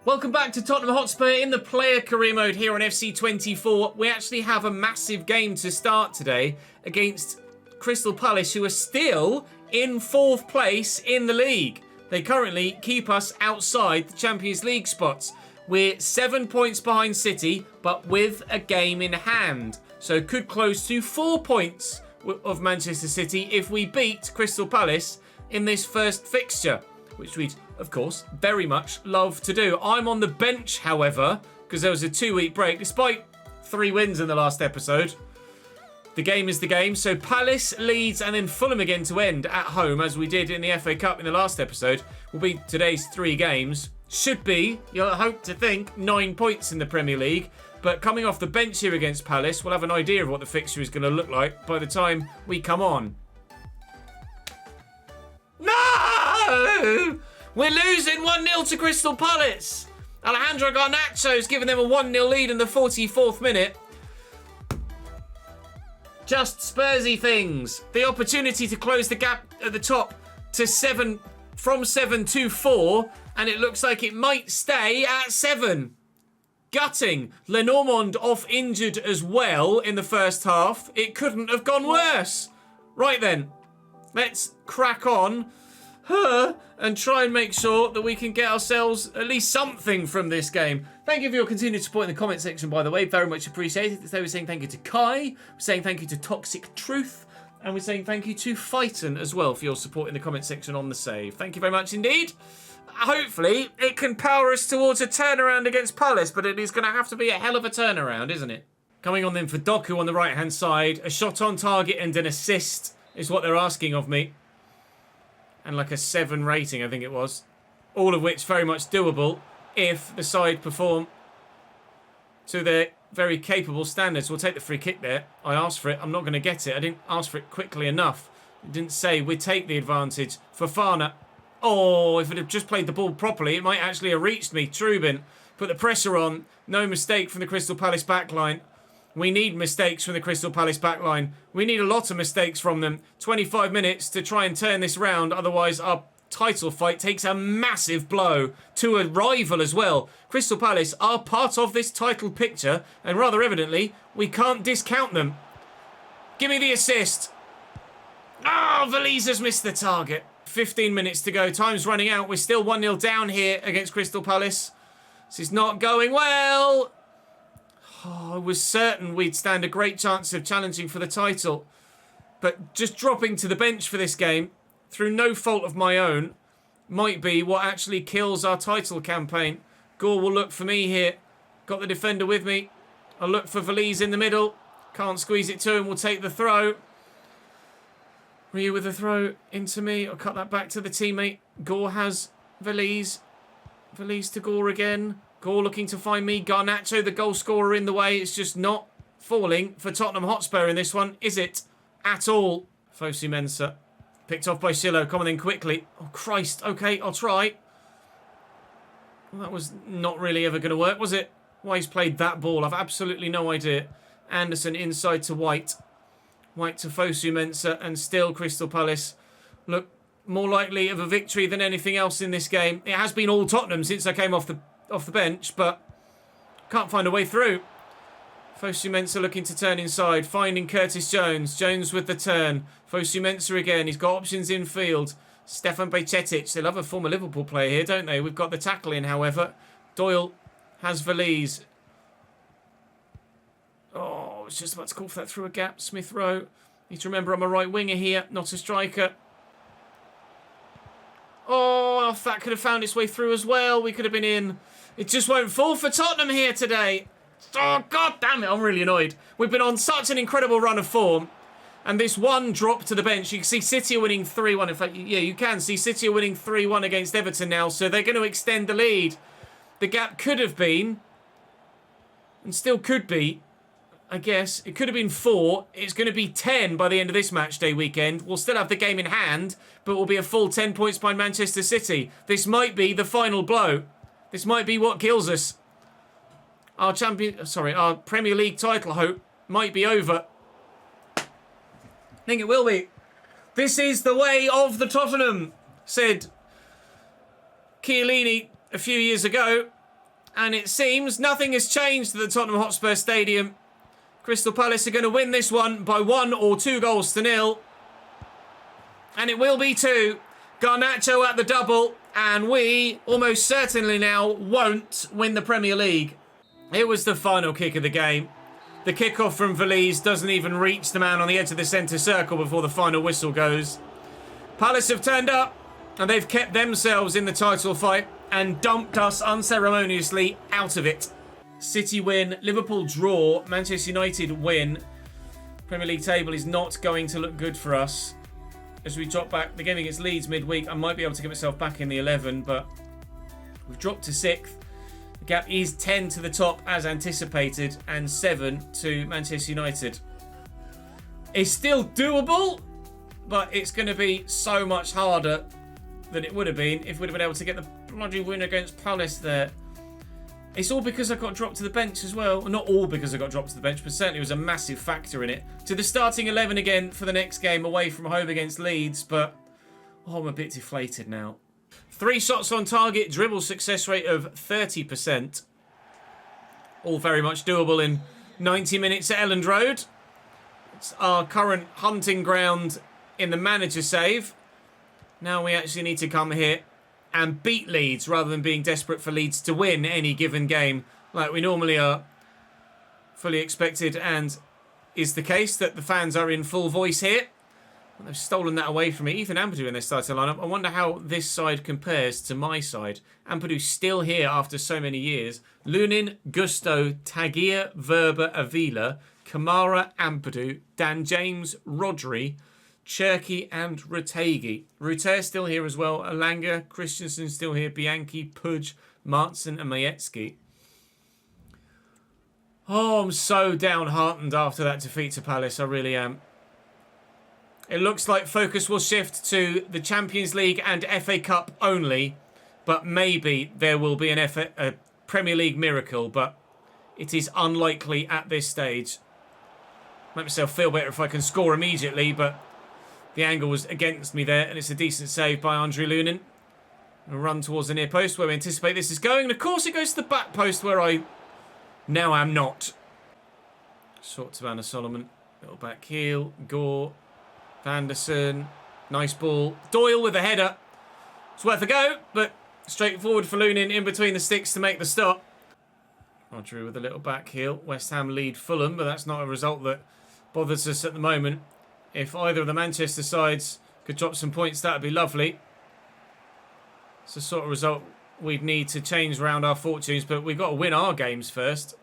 Welcome back to Tottenham Hotspur in the player career mode here on FC24. We actually have a massive game to start today against Crystal Palace, who are still in 4th place in the league. They currently keep us outside the Champions League spots. We're 7 points behind City, but with a game in hand. So could close to 4 points of Manchester City if we beat Crystal Palace in this first fixture, which we'd, of course, very much love to do. I'm on the bench, however, because there was a 2-week break, despite 3 wins in the last episode. The game is the game. So Palace, Leeds, and then Fulham again to end at home, as we did in the FA Cup in the last episode, will be today's 3 games. Should be, you'll hope to think, 9 points in the Premier League. But coming off the bench here against Palace, we'll have an idea of what the fixture is going to look like by the time we come on. No! We're losing 1-0 to Crystal Palace. Alejandro Garnacho's given them a 1-0 lead in the 44th minute. Just Spursy things. The opportunity to close the gap at the top to 7, from 7 to 4, and it looks like it might stay at 7. Gutting. Lenormand off injured as well in the first half. It couldn't have gone worse. Right then, let's crack on and try and make sure that we can get ourselves at least something from this game. Thank you for your continued support in the comment section, by the way. Very much appreciated. Today we're saying thank you to Kai, we're saying thank you to Toxic Truth, and we're saying thank you to Phyton as well for your support in the comment section on the save. Thank you very much indeed. Hopefully it can power us towards a turnaround against Palace, but it is going to have to be a hell of a turnaround, isn't it? Coming on then for Doku on the right-hand side. A shot on target and an assist is what they're asking of me. And like a 7 rating, I think it was. All of which very much doable if the side perform to their very capable standards. We'll take the free kick there. I asked for it. I'm not going to get it. I didn't ask for it quickly enough. It didn't say we'd take the advantage. Fofana. Oh, if it had just played the ball properly, it might actually have reached me. Trubin put the pressure on. No mistake from the Crystal Palace backline. We need mistakes from the Crystal Palace backline. We need a lot of mistakes from them. 25 minutes to try and turn this round. Otherwise, our title fight takes a massive blow to a rival as well. Crystal Palace are part of this title picture, and rather evidently, we can't discount them. Give me the assist. Oh, Valise has missed the target. 15 minutes to go. Time's running out. We're still 1-0 down here against Crystal Palace. This is not going well. Oh, I was certain we'd stand a great chance of challenging for the title. But just dropping to the bench for this game, through no fault of my own, might be what actually kills our title campaign. Gore will look for me here. Got the defender with me. I'll look for Valise in the middle. Can't squeeze it to him. We'll take the throw. Ryu with the throw into me. I'll cut that back to the teammate. Gore has Valise. Valise to Gore again. Gore looking to find me. Garnacho, the goal scorer, in the way. It's just not falling for Tottenham Hotspur in this one, is it? At all. Fosu Mensah. Picked off by Shillo. Come on in quickly. Oh, Christ. Okay, I'll try. Well, that was not really ever going to work, was it? Why he's played that ball, I've absolutely no idea. Anderson inside to White. White to Fosu Mensah, and still Crystal Palace look more likely of a victory than anything else in this game. It has been all Tottenham since I came off the bench, but can't find a way through. Fosu Mensah looking to turn inside, finding Curtis Jones. Jones with the turn. Fosu Mensah again. He's got options in field. Stefan Bajcetic. They love a former Liverpool player here, don't they? We've got the tackle in, however. Doyle has Valise. Oh, I was just about to call for that through a gap. Smith Rowe. Need to remember I'm a right winger here, not a striker. Oh, if that could have found its way through as well, we could have been in. It just won't fall for Tottenham here today. Oh, God damn it. I'm really annoyed. We've been on such an incredible run of form. And this one drop to the bench. You can see City are winning 3-1. In fact, yeah, you can see City are winning 3-1 against Everton now. So they're going to extend the lead. The gap could have been, and still could be, I guess. It could have been 4. It's going to be 10 by the end of this match day weekend. We'll still have the game in hand, but we'll be a full 10 points behind Manchester City. This might be the final blow. This might be what kills us. Our Premier League title hope might be over. I think it will be. This is the way of the Tottenham, said Chiellini a few years ago. And it seems nothing has changed at the Tottenham Hotspur Stadium. Crystal Palace are going to win this one by 1 or 2 goals to 0. And it will be 2. Garnacho at the double. And we almost certainly now won't win the Premier League. It was the final kick of the game. The kickoff from Leeds doesn't even reach the man on the edge of the centre circle before the final whistle goes. Palace have turned up and they've kept themselves in the title fight and dumped us unceremoniously out of it. City win, Liverpool draw, Manchester United win. Premier League table is not going to look good for us. As we drop back, the game against Leeds midweek, I might be able to get myself back in the 11, but we've dropped to 6th. The gap is 10 to the top as anticipated and 7 to Manchester United. It's still doable, but it's going to be so much harder than it would have been if we'd have been able to get the bloody win against Palace there. It's all because I got dropped to the bench as well. Not all because I got dropped to the bench, but certainly it was a massive factor in it. To the starting 11 again for the next game away from home against Leeds, but I'm a bit deflated now. 3 shots on target, dribble success rate of 30%. All very much doable in 90 minutes at Elland Road. It's our current hunting ground in the manager save. Now we actually need to come here and beat Leeds rather than being desperate for Leeds to win any given game like we normally are. Fully expected and is the case that the fans are in full voice here. And they've stolen that away from me. Ethan Ampadu in their starting lineup. I wonder how this side compares to my side. Ampadu still here after so many years. Lunin, Gusto, Tagier, Verba, Avila, Kamara, Ampadu, Dan James, Rodri, Cherky and Retegi. Ruter still here as well. Alanga, Christensen still here. Bianchi, Pudge, Martson and Majecki. Oh, I'm so downhearted after that defeat to Palace. I really am. It looks like focus will shift to the Champions League and FA Cup only. But maybe there will be a Premier League miracle. But it is unlikely at this stage. Make myself feel better if I can score immediately. But the angle was against me there, and it's a decent save by Andre Lunin. A run towards the near post where we anticipate this is going, and of course it goes to the back post where I now am not. Short to Anna Solomon. Little back heel. Gore. Vanderson. Nice ball. Doyle with a header. It's worth a go, but straightforward for Lunin in between the sticks to make the stop. Rodri with a little back heel. West Ham lead Fulham, but that's not a result that bothers us at the moment. If either of the Manchester sides could drop some points, that would be lovely. It's the sort of result we'd need to change around our fortunes, but we've got to win our games first.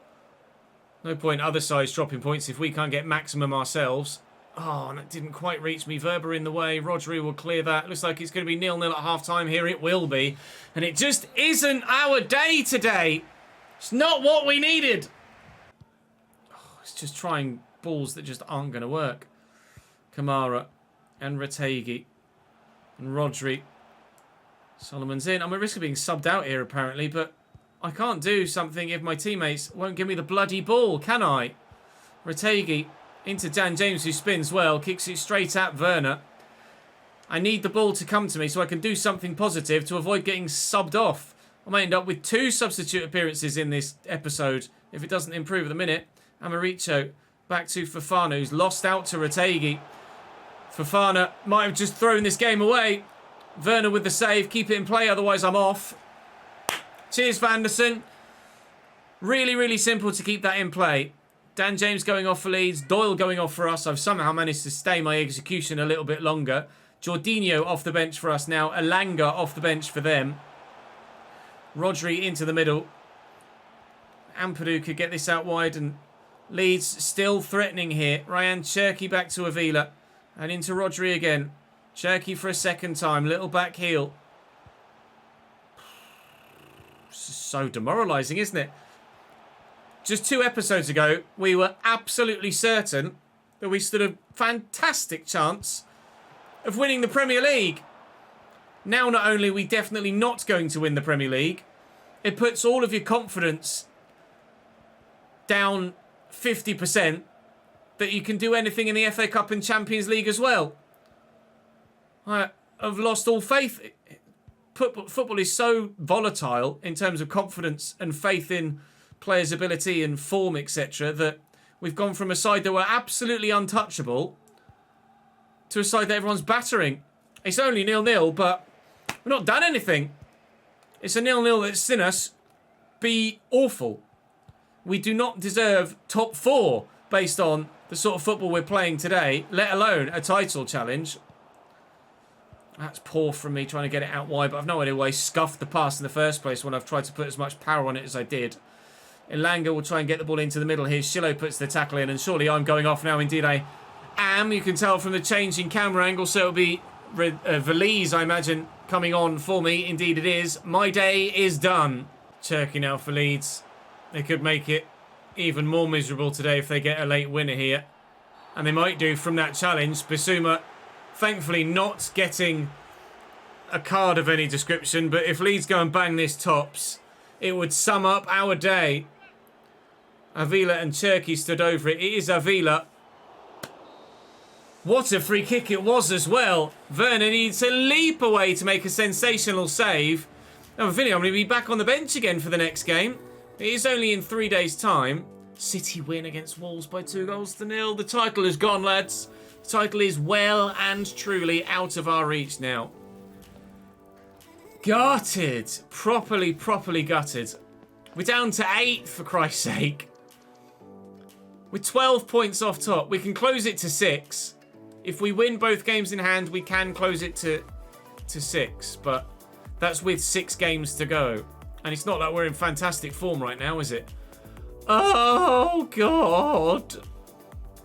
No point other sides dropping points if we can't get maximum ourselves. Oh, and it didn't quite reach me. Verba in the way. Rodri will clear that. Looks like it's going to be 0-0 at half-time here. It will be. And it just isn't our day today. It's not what we needed. Oh, it's just trying balls that just aren't going to work. Kamara and Retegi and Rodri. Solomon's in. I'm at risk of being subbed out here apparently, but I can't do something if my teammates won't give me the bloody ball, can I? Retegi into Dan James, who spins well, kicks it straight at Werner. I need the ball to come to me so I can do something positive to avoid getting subbed off. I might end up with 2 substitute appearances in this episode if it doesn't improve at the minute. Amaricho back to Fofana, who's lost out to Retegi. Fofana might have just thrown this game away. Werner with the save. Keep it in play, otherwise I'm off. Cheers, Vanderson. Really, really simple to keep that in play. Dan James going off for Leeds. Doyle going off for us. I've somehow managed to stay my execution a little bit longer. Jorginho off the bench for us now. Alanga off the bench for them. Rodri into the middle. Ampadu could get this out wide, and Leeds still threatening here. Ryan Cherky back to Avila. And into Rodri again. Cherky for a second time. Little back heel. This is so demoralising, isn't it? Just 2 episodes ago, we were absolutely certain that we stood a fantastic chance of winning the Premier League. Now, not only are we definitely not going to win the Premier League, it puts all of your confidence down 50% that you can do anything in the FA Cup and Champions League as well. I have lost all faith. football is so volatile in terms of confidence and faith in players' ability and form, etc., that we've gone from a side that were absolutely untouchable to a side that everyone's battering. It's only 0-0, but we've not done anything. It's a 0-0 that's seen us be awful. We do not deserve top 4 based on the sort of football we're playing today, let alone a title challenge. That's poor from me trying to get it out wide, but I've no idea why he scuffed the pass in the first place when I've tried to put as much power on it as I did. Elanga will try and get the ball into the middle here. Shillo puts the tackle in, and surely I'm going off now. Indeed I am. You can tell from the change in camera angle, so it'll be Valise, I imagine, coming on for me. Indeed it is. My day is done. Turkey now for Leeds. They could make it even more miserable today if they get a late winner here. And they might do from that challenge. Bissouma, thankfully, not getting a card of any description. But if Leeds go and bang this tops, it would sum up our day. Avila and Turkey stood over it. It is Avila. What a free kick it was as well. Werner needs to leap away to make a sensational save. Now, I'm going to be back on the bench again for the next game. It is only in 3 days' time. City win against Wolves by 2-0. The title is gone, lads. The title is well and truly out of our reach now. Gutted. Properly gutted. We're down to 8, for Christ's sake. We're 12 points off top. We can close it to 6. If we win both games in hand, we can close it to 6. But that's with 6 games to go. And it's not like we're in fantastic form right now, is it? Oh, God.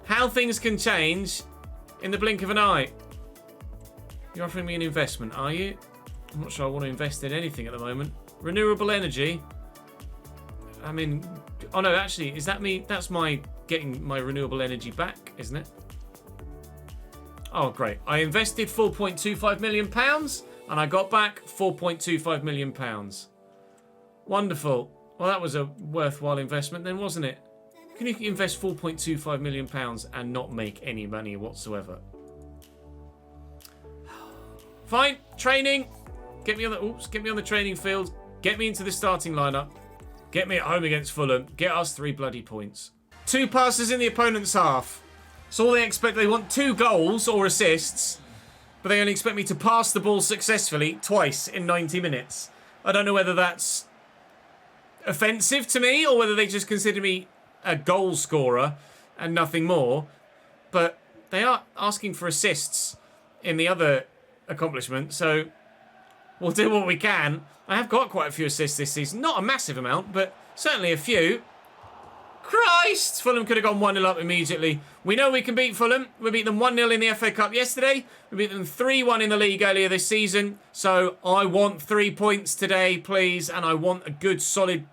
How things can change in the blink of an eye. You're offering me an investment, are you? I'm not sure I want to invest in anything at the moment. Renewable energy. I mean, oh no, actually, is that me? That's my getting my renewable energy back, isn't it? Oh, great. I invested £4.25 million and I got back £4.25 million. Wonderful. Well, that was a worthwhile investment then, wasn't it? Can you invest £4.25 million and not make any money whatsoever? Fine. Training. Get me on the training field. Get me into the starting lineup. Get me at home against Fulham. Get us 3 bloody points. 2 passes in the opponent's half. So all they expect, they want 2 goals or assists, but they only expect me to pass the ball successfully twice in 90 minutes. I don't know whether that's offensive to me or whether they just consider me a goal scorer and nothing more. But they are asking for assists in the other accomplishment, so we'll do what we can. I have got quite a few assists this season. Not a massive amount, but certainly a few. Christ! Fulham could have gone 1-0 up immediately. We know we can beat Fulham. We beat them 1-0 in the FA Cup yesterday. We beat them 3-1 in the league earlier this season. So I want 3 points today, please. And I want a good, solid,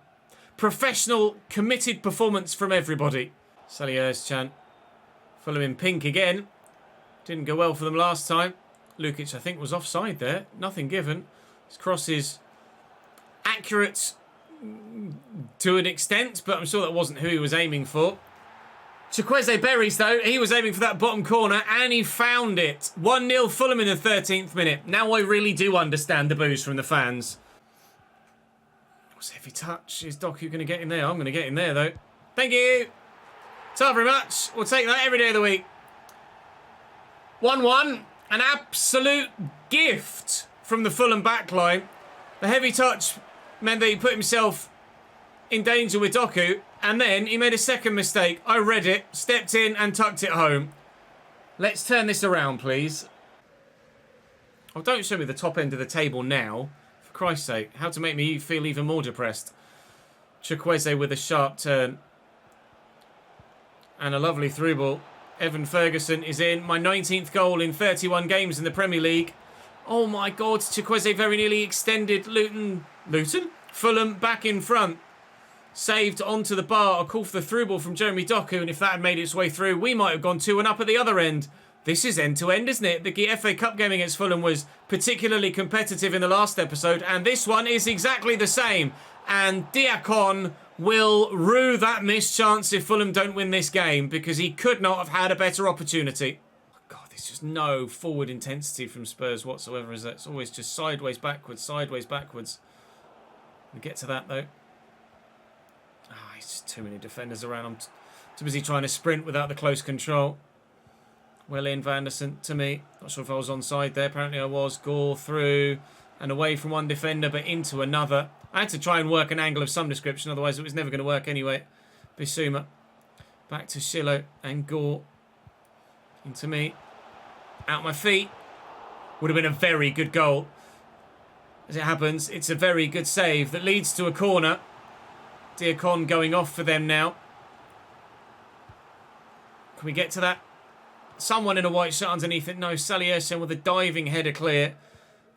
professional, committed performance from everybody. Sally Özcan. Fulham in pink again. Didn't go well for them last time. Lukic, I think, was offside there. Nothing given. His cross is accurate to an extent, but I'm sure that wasn't who he was aiming for. Chukwueze Berries, though, he was aiming for that bottom corner, and he found it. 1-0 Fulham in the 13th minute. Now I really do understand the boos from the fans. It was a heavy touch. Is Doku going to get in there? I'm going to get in there, though. Thank you. Not very much. We'll take that every day of the week. 1-1. An absolute gift from the Fulham backline. The heavy touch meant that he put himself in danger with Doku, and then he made a second mistake. I read it, stepped in and tucked it home. Let's turn this around, please. Oh, don't show me the top end of the table now. For Christ's sake, how to make me feel even more depressed. Chukwueze with a sharp turn. And a lovely through ball. Evan Ferguson is in. My 19th goal in 31 games in the Premier League. Oh my God, Chukwueze very nearly extended Luton? Fulham back in front. Saved onto the bar. A call for the through ball from Jeremy Doku, and if that had made its way through, we might have gone 2-1 up at the other end. This is end-to-end, isn't it? The FA Cup game against Fulham was particularly competitive in the last episode, and this one is exactly the same. And Diakon will rue that missed chance if Fulham don't win this game, because he could not have had a better opportunity. Oh God, there's just no forward intensity from Spurs whatsoever, is that? It's always just sideways, backwards, sideways, backwards. We'll get to that, though. It's just too many defenders around. I'm too busy trying to sprint without the close control. Well in, Vanderson, to me. Not sure if I was onside there. Apparently I was. Gore through and away from one defender, but into another. I had to try and work an angle of some description, otherwise it was never going to work anyway. Bissouma. Back to Shillo and Gore. Into me. Out my feet. Would have been a very good goal. As it happens, it's a very good save that leads to a corner. Diakon going off for them now. Can we get to that? Someone in a white shirt underneath it. No, Salierson with a diving header clear.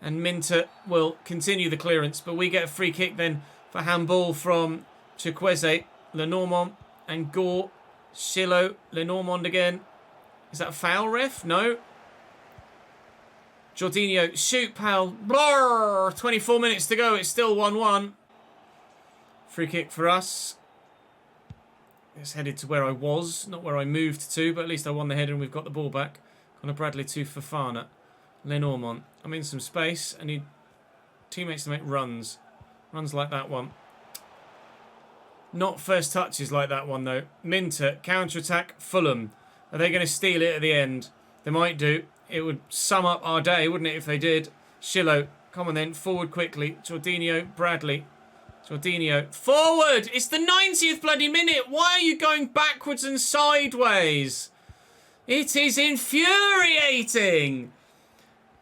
And Minter will continue the clearance. But we get a free kick then for handball from Chukwueze, Lenormand and Gore. Shillo, Lenormand again. Is that a foul, ref? No. Jorginho, shoot, pal. Blur! 24 minutes to go. It's still 1-1. Free kick for us. It's headed to where I was, not where I moved to, but at least I won the header and we've got the ball back. Conor Bradley to Fofana. Lenormand. I'm in some space. I need teammates to make runs. Runs like that one. Not first touches like that one, though. Minter, counter-attack, Fulham. Are they going to steal it at the end? They might do. It would sum up our day, wouldn't it, if they did? Shillo, come on then, forward quickly. Jorginho, Bradley. Jorginho, forward! It's the 90th bloody minute! Why are you going backwards and sideways? It is infuriating!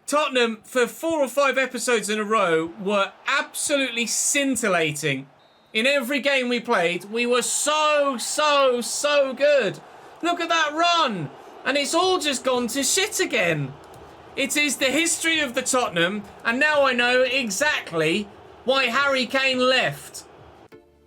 Tottenham, for 4 or 5 episodes in a row, were absolutely scintillating. In every game we played, we were so good. Look at that run! And it's all just gone to shit again. It is the history of the Tottenham, and now I know exactly why Harry Kane left.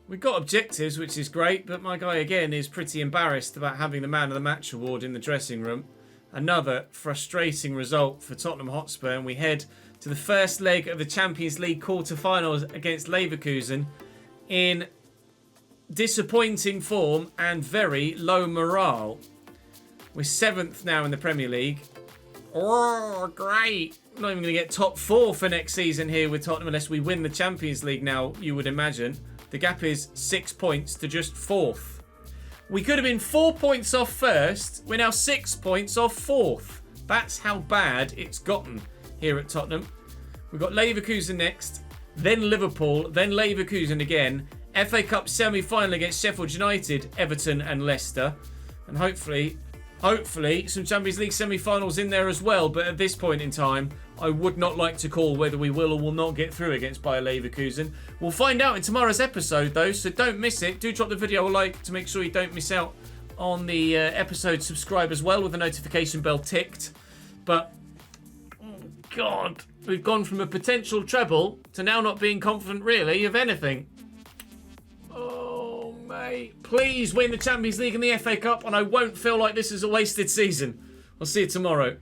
We've got objectives, which is great, but my guy again is pretty embarrassed about having the Man of the Match award in the dressing room. Another frustrating result for Tottenham Hotspur, and we head to the first leg of the Champions League quarter-finals against Leverkusen in disappointing form and very low morale. We're 7th now in the Premier League. Oh, great. We're not even going to get top 4 for next season here with Tottenham unless we win the Champions League now, you would imagine. The gap is 6 points to just 4th. We could have been 4 points off first. We're now 6 points off 4th. That's how bad it's gotten here at Tottenham. We've got Leverkusen next, then Liverpool, then Leverkusen again. FA Cup semi-final against Sheffield United, Everton and Leicester. And hopefully some Champions League semi-finals in there as well. But at this point in time, I would not like to call whether we will or will not get through against Bayer Leverkusen. We'll find out in tomorrow's episode, though, so don't miss it. Do drop the video a like to make sure you don't miss out on the episode. Subscribe as well with the notification bell ticked. But, oh God, we've gone from a potential treble to now not being confident, really, of anything. Oh, mate. Please win the Champions League and the FA Cup, and I won't feel like this is a wasted season. I'll see you tomorrow.